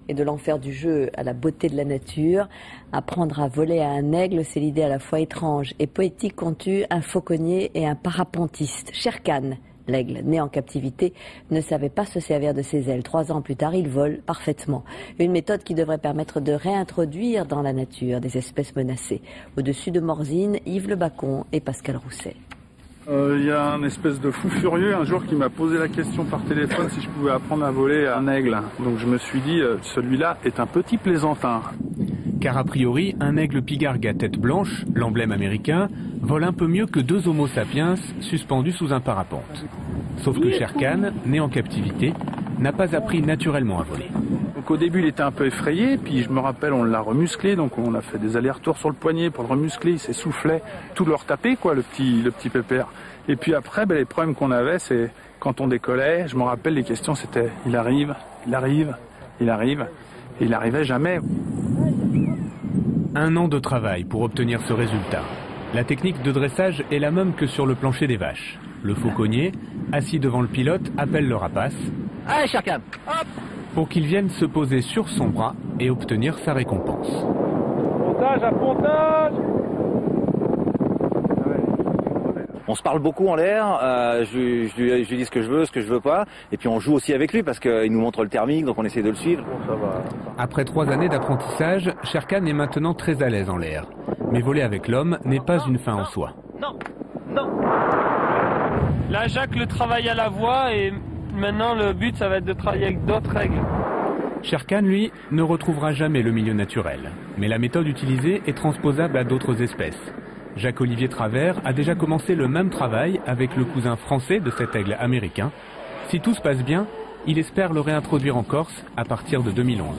et de l'enfer du jeu à la beauté de la nature. Apprendre à voler à un aigle, c'est l'idée à la fois étrange et poétique qu'ont eu un fauconnier et un parapentiste. Sherkan, l'aigle, né en captivité, ne savait pas se servir de ses ailes. 3 ans plus tard, il vole parfaitement. Une méthode qui devrait permettre de réintroduire dans la nature des espèces menacées. Au-dessus de Morzine, Yves Le Bacon et Pascal Rousset. Il y a un espèce de fou furieux un jour qui m'a posé la question par téléphone si je pouvais apprendre à voler un aigle. Donc je me suis dit, celui-là est un petit plaisantin. Car a priori, un aigle pigargue à tête blanche, l'emblème américain, vole un peu mieux que 2 homo sapiens suspendus sous un parapente. Sauf que Sherkan, né en captivité, n'a pas appris naturellement à voler. Donc au début il était un peu effrayé, puis je me rappelle on l'a remusclé, donc on a fait des allers-retours sur le poignet pour le remuscler, il s'essoufflait, tout le retaper quoi, le petit pépère. Et puis après les problèmes qu'on avait c'est quand on décollait, je me rappelle les questions c'était il arrive, et il n'arrivait jamais. 1 an de travail pour obtenir ce résultat. La technique de dressage est la même que sur le plancher des vaches. Le fauconnier, assis devant le pilote, appelle le rapace. Allez Sherkan, hop, pour qu'il vienne se poser sur son bras et obtenir sa récompense. Pontage à pontage. on se parle beaucoup en l'air, je lui dis ce que je veux pas, et puis on joue aussi avec lui parce qu'il nous montre le thermique, donc on essaie de le suivre. Après 3 années d'apprentissage, Sherkan est maintenant très à l'aise en l'air. Mais voler avec l'homme n'est pas une fin en soi. Non, non. Là, Jacques le travaille à la voix et maintenant le but, ça va être de travailler avec d'autres règles. Sherkan, lui, ne retrouvera jamais le milieu naturel. Mais la méthode utilisée est transposable à d'autres espèces. Jacques-Olivier Travers a déjà commencé le même travail avec le cousin français de cet aigle américain. Si tout se passe bien, il espère le réintroduire en Corse à partir de 2011.